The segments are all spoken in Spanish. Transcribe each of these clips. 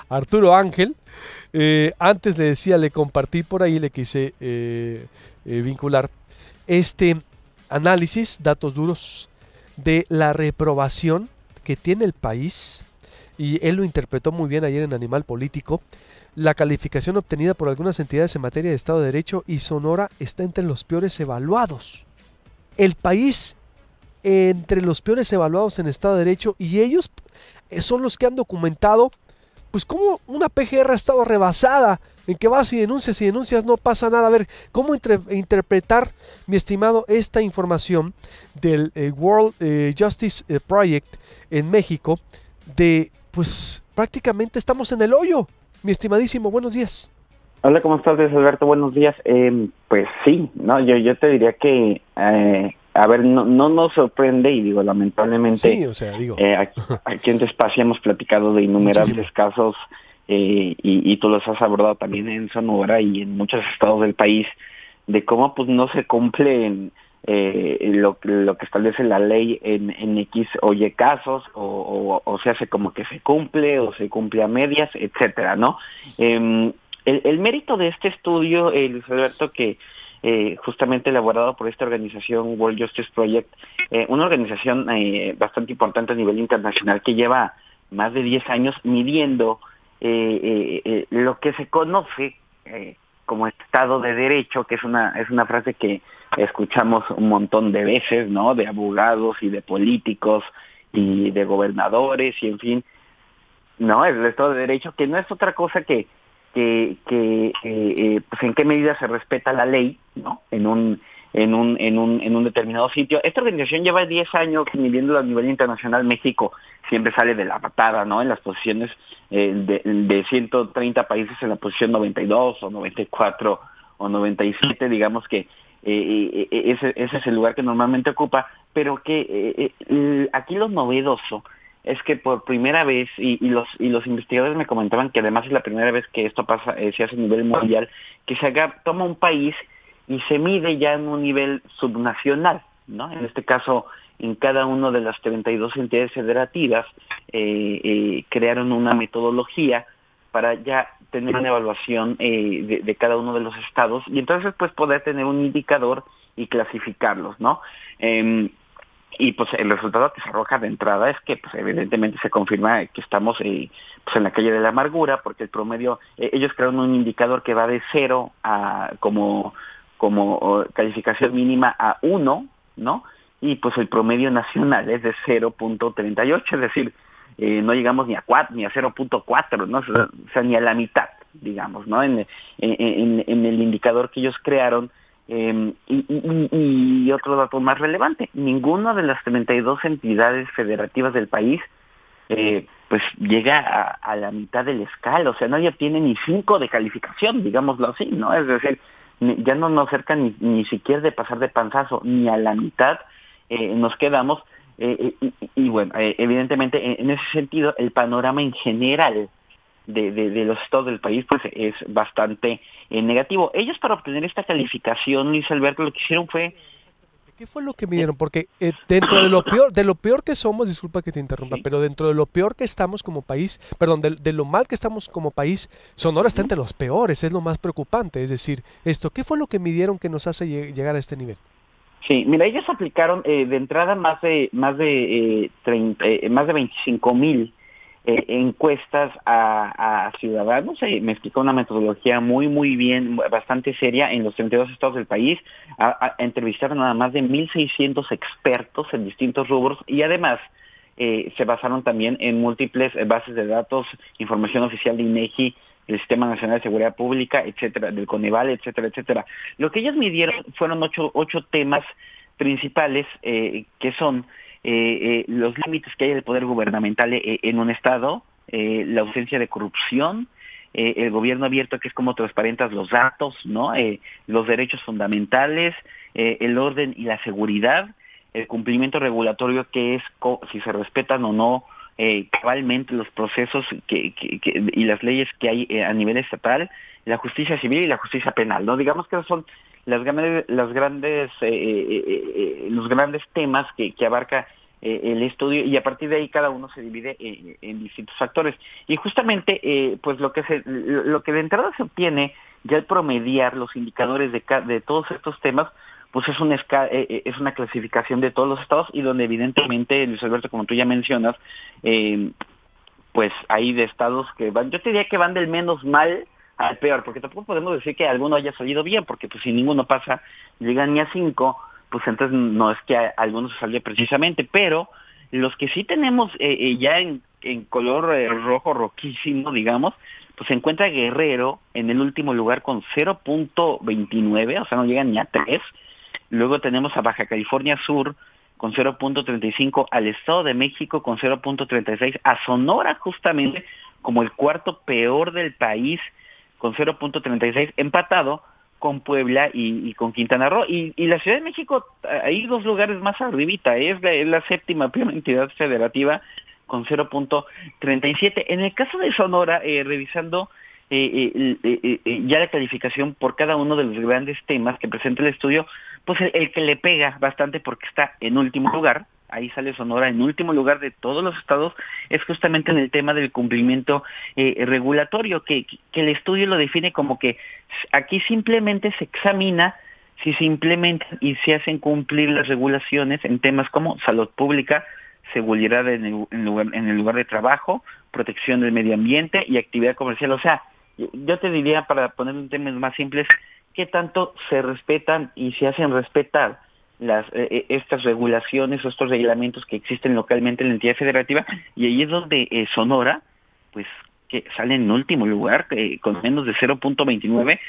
Arturo Ángel. Antes le decía, le compartí por ahí, le quise vincular este análisis, datos duros de la reprobación que tiene el país, y él lo interpretó muy bien ayer en Animal Político. La calificación obtenida por algunas entidades en materia de Estado de Derecho, y Sonora está entre los peores evaluados. El país entre los peores evaluados en Estado de Derecho, y ellos son los que han documentado pues cómo una PGR ha estado rebasada, en que vas y denuncias, no pasa nada. A ver, ¿cómo interpretar, mi estimado, esta información del World Justice Project en México, de pues prácticamente estamos en el hoyo? Mi estimadísimo, buenos días. Hola, ¿cómo estás, Luis Alberto? Buenos días. Pues sí, no, yo te diría que, a ver, no nos sorprende y digo, lamentablemente, Sí, o sea, digo, aquí en tu espacio hemos platicado de innumerables muchísimo. casos y tú los has abordado también en Sonora y en muchos estados del país, de cómo pues no se cumple lo que establece la ley en X o Y casos, o se hace como que se cumple o se cumple a medias, etcétera, ¿no? El mérito de este estudio, Luis Alberto, que justamente elaborado por esta organización World Justice Project, una organización bastante importante a nivel internacional que lleva más de 10 años midiendo lo que se conoce como Estado de Derecho, que es una frase que escuchamos un montón de veces, ¿no? De abogados y de políticos y de gobernadores y en fin, no, el Estado de Derecho, que no es otra cosa que pues en qué medida se respeta la ley, ¿no? En un determinado sitio. Esta organización lleva 10 años midiendo a nivel internacional. México siempre sale de la patada, ¿no? En las posiciones de 130 países, en la posición 92 o 94 o 97, digamos que ese es el lugar que normalmente ocupa, pero que aquí lo novedoso es que por primera vez, y los investigadores me comentaban que además es la primera vez que esto pasa, se hace a nivel mundial, que toma un país y se mide ya en un nivel subnacional, ¿no? En este caso, en cada una de las 32 entidades federativas, crearon una metodología para ya tener una evaluación de cada uno de los estados, y entonces pues poder tener un indicador y clasificarlos, ¿no? Y pues el resultado que se arroja de entrada es que pues evidentemente se confirma que estamos pues en la calle de la amargura, porque el promedio, ellos crearon un indicador que va de 0 a como calificación mínima a 1, ¿no? Y pues el promedio nacional es de 0.38, es decir, no llegamos ni a 4, ni a 0.4, ¿no? O sea, ni a la mitad, digamos, ¿no? En el indicador que ellos crearon. Y otro dato más relevante, ninguna de las 32 entidades federativas del país pues llega a la mitad del escala, o sea, nadie tiene ni 5 de calificación, digámoslo así, ¿no? Es decir, ya no nos acerca ni siquiera de pasar de panzazo, ni a la mitad nos quedamos, y bueno, evidentemente en ese sentido el panorama en general de los estados del país pues es bastante negativo. Ellos, para obtener esta calificación, Luis Alberto, lo que hicieron fue ¿Qué fue lo que eh, midieron? Porque dentro de lo peor que somos, disculpa que te interrumpa, sí, pero dentro de lo peor que estamos como país, perdón, de lo mal que estamos como país, Sonora está uh-huh. entre los peores, es lo más preocupante. Es decir, ¿qué fue lo que midieron que nos hace llegar a este nivel? Sí, mira, ellos aplicaron de entrada más de 25,000 encuestas a ciudadanos. Me explicó una metodología muy bien, bastante seria en los 32 estados del país. Entrevistaron a más de 1,600 expertos en distintos rubros y además se basaron también en múltiples bases de datos, información oficial de INEGI, del Sistema Nacional de Seguridad Pública, etcétera, del Coneval, etcétera, etcétera. Lo que ellos midieron fueron ocho temas principales que son los límites que hay del poder gubernamental en un estado, la ausencia de corrupción, el gobierno abierto, que es como transparentas los datos, ¿no? Los derechos fundamentales, el orden y la seguridad, el cumplimiento regulatorio, que es si se respetan o no cabalmente los procesos y las leyes que hay a nivel estatal, la justicia civil y la justicia penal, ¿no? Digamos que esos son los grandes temas que abarca el estudio, y a partir de ahí cada uno se divide en distintos factores. Y justamente, pues lo que de entrada se obtiene ya al promediar los indicadores de todos estos temas, pues es una clasificación de todos los estados, y donde evidentemente, Luis Alberto, como tú ya mencionas, pues hay de estados que van, yo te diría que van del menos mal al peor, porque tampoco podemos decir que alguno haya salido bien, porque pues si ninguno pasa, llegan ni a 5, pues entonces no es que alguno se salió precisamente, pero los que sí tenemos ya en color rojo, rojísimo, digamos, pues se encuentra Guerrero en el último lugar con 0.29, o sea, no llegan ni a 3. Luego tenemos a Baja California Sur con 0.35, al Estado de México con 0.36, a Sonora justamente como el cuarto peor del país con 0.36, empatado con Puebla y con Quintana Roo. Y la Ciudad de México, hay 2 lugares más arribita, es la séptima peor entidad federativa con 0.37. En el caso de Sonora, revisando ya la calificación por cada uno de los grandes temas que presenta el estudio, pues el que le pega bastante porque está en último lugar, ahí sale Sonora en último lugar de todos los estados, es justamente en el tema del cumplimiento regulatorio, que el estudio lo define como que aquí simplemente se examina si se implementan y se hacen cumplir las regulaciones en temas como salud pública, seguridad en el lugar de trabajo, protección del medio ambiente y actividad comercial. O sea, yo te diría, para poner en temas más simples, qué tanto se respetan y se hacen respetar estas regulaciones o estos reglamentos que existen localmente en la entidad federativa, y ahí es donde Sonora, pues, que sale en último lugar, con menos de 0.29,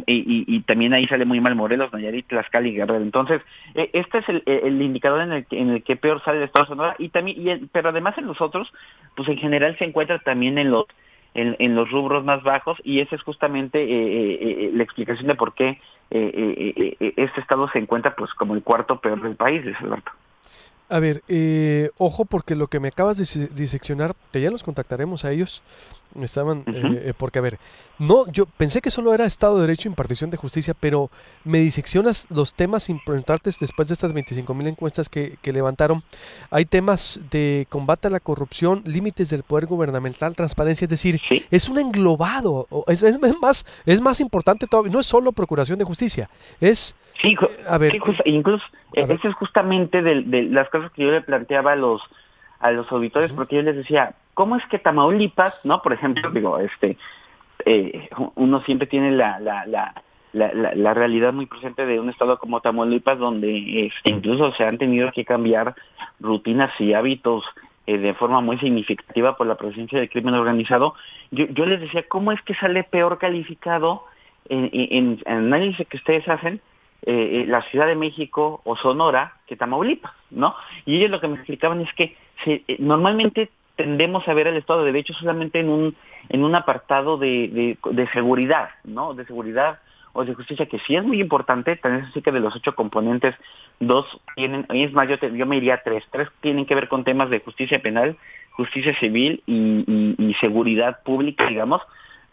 y también ahí sale muy mal Morelos, Nayarit, Tlaxcala y Guerrero. Entonces, este es el indicador en el que peor sale el estado de Sonora, pero además en los otros, pues en general se encuentra también en los rubros más bajos, y esa es justamente la explicación de por qué este estado se encuentra pues como el cuarto peor del país, Alberto. A ver, ojo, porque lo que me acabas de diseccionar, que ya los contactaremos a ellos, porque a ver, no, yo pensé que solo era Estado de Derecho e impartición de justicia, pero me diseccionas los temas importantes después de estas 25,000 encuestas que levantaron. Hay temas de combate a la corrupción, límites del poder gubernamental, transparencia, es decir, ¿Sí? es un englobado, es más importante todavía, no es solo procuración de justicia, es... Sí, a ver, incluso eso es justamente de las cosas que yo le planteaba a los auditores, porque yo les decía, ¿cómo es que Tamaulipas, no? Por ejemplo, digo, uno siempre tiene la realidad muy presente de un estado como Tamaulipas, donde incluso se han tenido que cambiar rutinas y hábitos de forma muy significativa por la presencia del crimen organizado. Yo les decía, ¿cómo es que sale peor calificado en análisis que ustedes hacen la Ciudad de México o Sonora que Tamaulipas, ¿no? Y ellos lo que me explicaban es que normalmente tendemos a ver el Estado de Derecho solamente en un apartado de seguridad, ¿no? De seguridad o de justicia, que sí es muy importante. También es así que de los 8 componentes, 2 tienen, es más, yo me iría a 3 tienen que ver con temas de justicia penal, justicia civil y seguridad pública, digamos.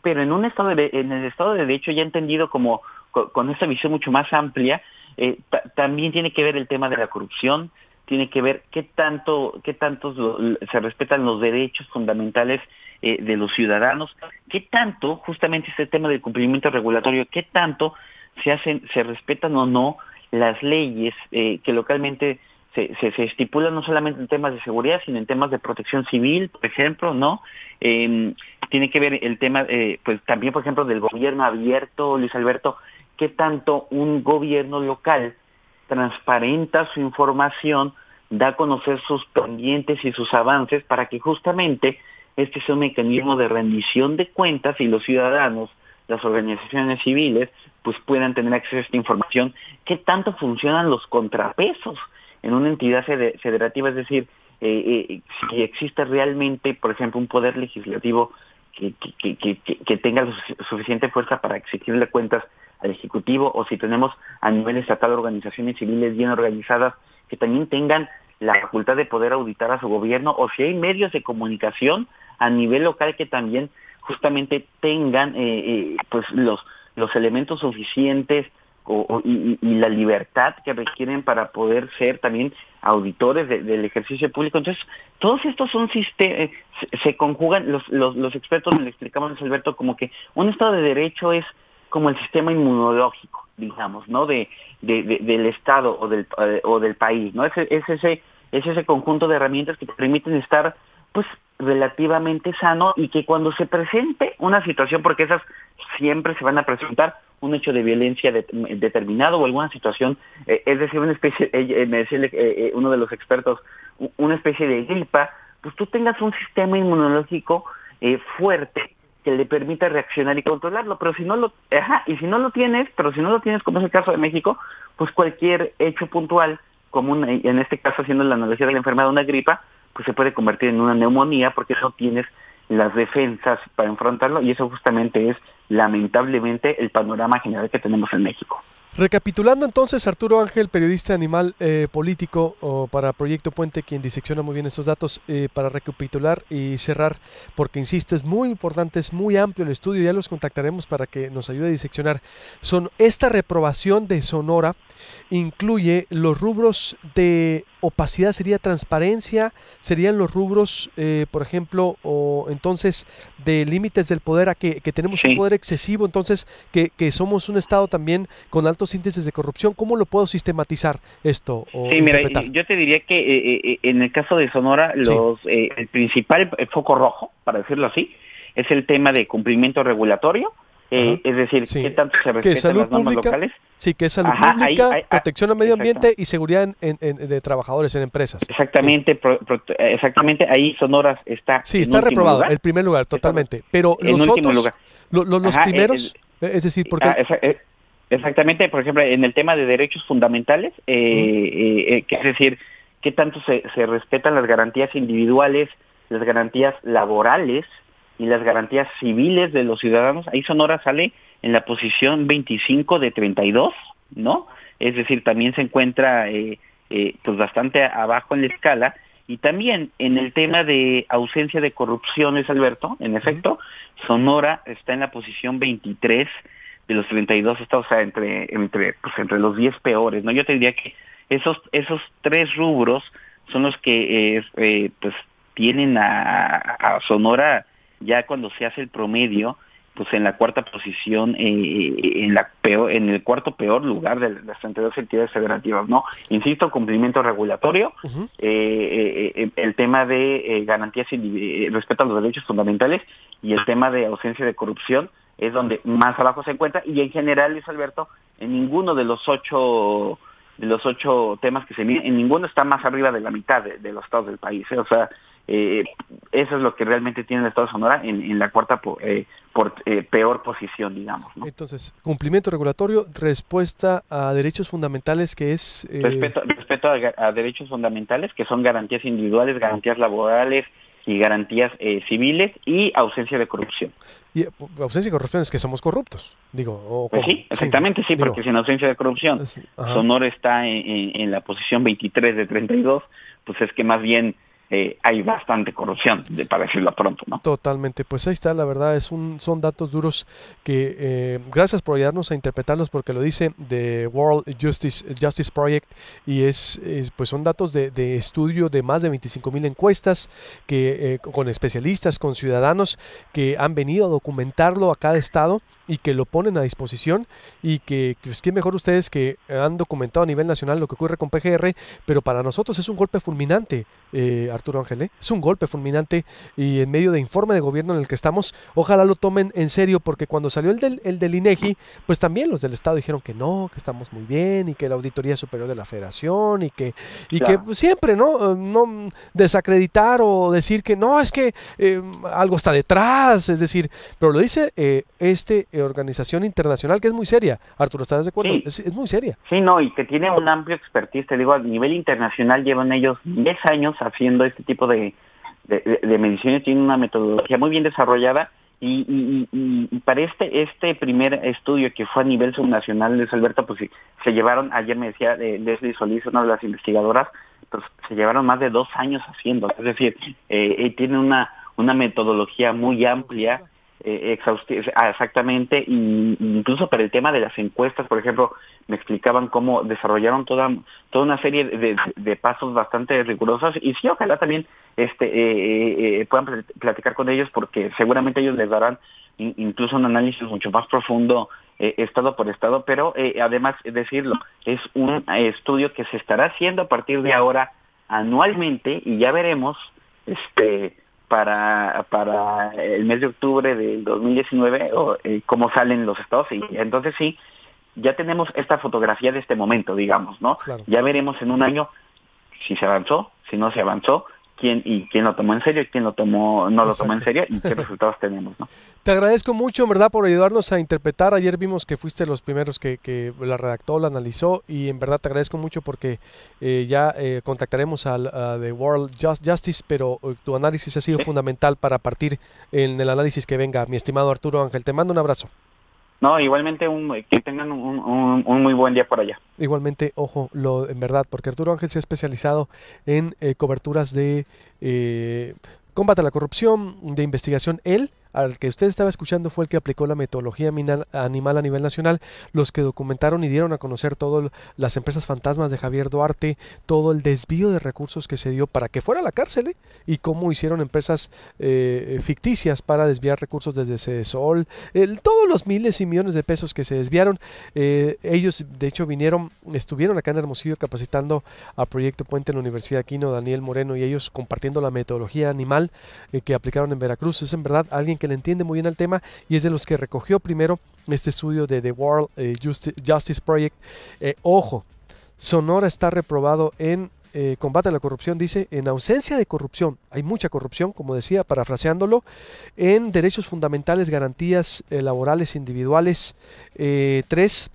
Pero en en el Estado de Derecho, ya entendido como con esta visión mucho más amplia, también tiene que ver el tema de la corrupción, tiene que ver qué tanto se respetan los derechos fundamentales de los ciudadanos, qué tanto, justamente este tema del cumplimiento regulatorio, qué tanto se respetan o no las leyes que localmente se estipulan, no solamente en temas de seguridad, sino en temas de protección civil, por ejemplo, ¿no? Tiene que ver el tema, pues también, por ejemplo, del gobierno abierto, Luis Alberto, qué tanto un gobierno local transparenta su información, da a conocer sus pendientes y sus avances, para que justamente este sea un mecanismo de rendición de cuentas y los ciudadanos, las organizaciones civiles, pues puedan tener acceso a esta información. ¿Qué tanto funcionan los contrapesos en una entidad federativa? Es decir, si existe realmente, por ejemplo, un poder legislativo que tenga suficiente fuerza para exigirle cuentas al Ejecutivo, o si tenemos a nivel estatal organizaciones civiles bien organizadas que también tengan la facultad de poder auditar a su gobierno, o si hay medios de comunicación a nivel local que también justamente tengan pues los elementos suficientes y la libertad que requieren para poder ser también auditores del ejercicio público. Entonces, todos estos son sistemas, se conjugan, los expertos me lo explicamos, Alberto, como que un Estado de Derecho es como el sistema inmunológico, digamos, ¿no? Del Estado o del país, ¿no? Es ese conjunto de herramientas que te permiten estar, pues, relativamente sano, y que cuando se presente una situación, porque esas siempre se van a presentar, un hecho de violencia determinado o alguna situación, es decir, una especie, me decía uno de los expertos, una especie de gripa, pues tú tengas un sistema inmunológico fuerte que le permita reaccionar y controlarlo, pero si no lo tienes, como es el caso de México, pues cualquier hecho puntual, como en este caso haciendo la analogía de la enfermedad, una gripa, pues se puede convertir en una neumonía porque no tienes las defensas para enfrentarlo, y eso justamente es lamentablemente el panorama general que tenemos en México. Recapitulando entonces, Arturo Ángel, periodista animal político para Proyecto Puente, quien disecciona muy bien estos datos, para recapitular y cerrar, porque insisto, es muy importante, es muy amplio el estudio, ya los contactaremos para que nos ayude a diseccionar. Esta reprobación de Sonora incluye los rubros de opacidad, sería transparencia, serían los rubros, por ejemplo, o entonces de límites del poder, a que tenemos un poder excesivo, entonces que somos un Estado también con altos índices de corrupción. ¿Cómo lo puedo sistematizar esto? Mira, yo te diría que en el caso de Sonora, el principal foco rojo, para decirlo así, es el tema de cumplimiento regulatorio. Es decir, ¿qué tanto se respetan las normas locales? Sí, que es salud pública, protección al medio ambiente y seguridad de trabajadores en empresas. Exactamente, exactamente, ahí Sonora está está reprobado, el primer lugar, totalmente. Pero los otros, los primeros, es decir, porque... Exactamente, por ejemplo, en el tema de derechos fundamentales, que es decir, ¿qué tanto se respetan las garantías individuales, las garantías laborales y las garantías civiles de los ciudadanos? Ahí Sonora sale en la posición 25 de 32, ¿no? Es decir, también se encuentra pues bastante abajo en la escala. Y también en el tema de ausencia de corrupciones, Alberto, en efecto, Sonora está en la posición 23 de los 32 estados, o sea, entre los 10 peores, ¿no? Yo te diría que esos tres rubros son los que pues tienen a Sonora, ya cuando se hace el promedio, pues en la cuarta posición, en el cuarto peor lugar de las 32 entidades federativas, ¿no? Insisto, cumplimiento regulatorio, el tema de garantías respeto a los derechos fundamentales, y el tema de ausencia de corrupción es donde más abajo se encuentra, y en general, Luis Alberto, en ninguno de los ocho temas que se miden, en ninguno está más arriba de la mitad de los estados del país, O sea, eso es lo que realmente tiene el Estado de Sonora en la cuarta peor posición, digamos, ¿no? Entonces, cumplimiento regulatorio, respuesta a derechos fundamentales, que es... Respeto a derechos fundamentales, que son garantías individuales, garantías laborales y garantías civiles, y ausencia de corrupción. Y ausencia de corrupción es que somos corruptos, digo. Pues sí, exactamente, sí, porque sin ausencia de corrupción, Sonora está en la posición 23 de 32, pues es que más bien hay bastante corrupción, para decirlo pronto, ¿no? Totalmente, pues ahí está, la verdad, son datos duros que gracias por ayudarnos a interpretarlos, porque lo dice The World Justice Project, y pues son datos de estudio de más de 25,000 encuestas que con especialistas, con ciudadanos que han venido a documentarlo a cada estado y que lo ponen a disposición, y que pues qué mejor ustedes que han documentado a nivel nacional lo que ocurre con PGR, pero para nosotros es un golpe fulminante, Arturo Ángel, es un golpe fulminante, y en medio de informe de gobierno en el que estamos, ojalá lo tomen en serio, porque cuando salió el del INEGI, pues también los del Estado dijeron que no, que estamos muy bien, y que la Auditoría Superior de la Federación, y que pues, siempre, no desacreditar o decir que no, es que algo está detrás, es decir, pero lo dice organización internacional que es muy seria. Arturo, ¿estás de acuerdo? Sí. Es muy seria. Sí, no, y que tiene un amplio expertise, te digo, a nivel internacional llevan ellos 10 años haciendo este tipo de mediciones, tienen una metodología muy bien desarrollada, y para este primer estudio que fue a nivel subnacional, Luis Alberto, pues sí, se llevaron, ayer me decía Leslie Solís, una de las investigadoras, pues se llevaron más de 2 años haciendo, es decir, tiene una metodología muy amplia, exactamente, y incluso para el tema de las encuestas, por ejemplo, me explicaban cómo desarrollaron toda una serie de pasos bastante rigurosos, y sí, ojalá también puedan platicar con ellos, porque seguramente ellos les darán incluso un análisis mucho más profundo, estado por estado, pero además decirlo, es un estudio que se estará haciendo a partir de ahora anualmente, y ya veremos para el mes de octubre del 2019 cómo salen los estados, y entonces sí, ya tenemos esta fotografía de este momento, digamos, ¿no? Claro. Ya veremos en un año si se avanzó, si no se avanzó, quién lo tomó en serio y quién no lo tomó en serio, y qué resultados tenemos, ¿no? Te agradezco mucho, en verdad, por ayudarnos a interpretar. Ayer vimos que fuiste los primeros que la redactó, la analizó, y en verdad te agradezco mucho porque ya contactaremos a The World Justice, pero tu análisis ha sido fundamental para partir en el análisis que venga, mi estimado Arturo Ángel. Te mando un abrazo. No, igualmente que tengan un muy buen día por allá. Igualmente, ojo, en verdad, porque Arturo Ángel se ha especializado en coberturas de combate a la corrupción, de investigación. Él, al que usted estaba escuchando, fue el que aplicó la metodología animal a nivel nacional, los que documentaron y dieron a conocer todas las empresas fantasmas de Javier Duarte, todo el desvío de recursos que se dio para que fuera a la cárcel, y cómo hicieron empresas ficticias para desviar recursos desde Cedesol, todos los miles y millones de pesos que se desviaron. Ellos, de hecho, estuvieron acá en Hermosillo capacitando a Proyecto Puente en la Universidad Aquino, Daniel Moreno y ellos compartiendo la metodología animal que aplicaron en Veracruz. Es en verdad alguien que le entiende muy bien al tema, y es de los que recogió primero este estudio de The World Justice Project. Ojo, Sonora está reprobado en combate a la corrupción, dice, en ausencia de corrupción. Hay mucha corrupción, como decía, parafraseándolo, en derechos fundamentales, garantías laborales individuales. 3,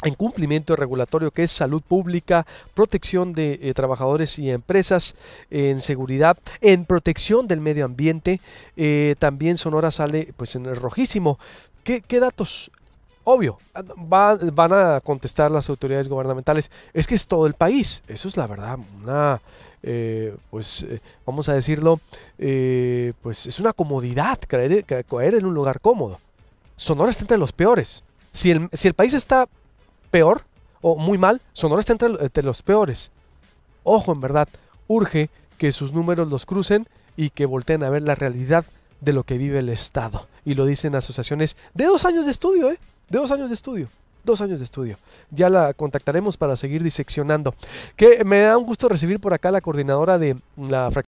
en cumplimiento regulatorio, que es salud pública, protección de trabajadores y empresas, en seguridad, en protección del medio ambiente. También Sonora sale pues en el rojísimo. ¿Qué datos? Obvio, van a contestar las autoridades gubernamentales. Es que es todo el país. Eso es la verdad. Vamos a decirlo, pues es una comodidad caer en un lugar cómodo. Sonora está entre los peores. Si el país está peor o muy mal, Sonora está entre los peores. Ojo, en verdad, urge que sus números los crucen y que volteen a ver la realidad de lo que vive el Estado. Y lo dicen asociaciones de 2 años de estudio, de 2 años de estudio. 2 años de estudio. Ya la contactaremos para seguir diseccionando. Que me da un gusto recibir por acá la coordinadora de la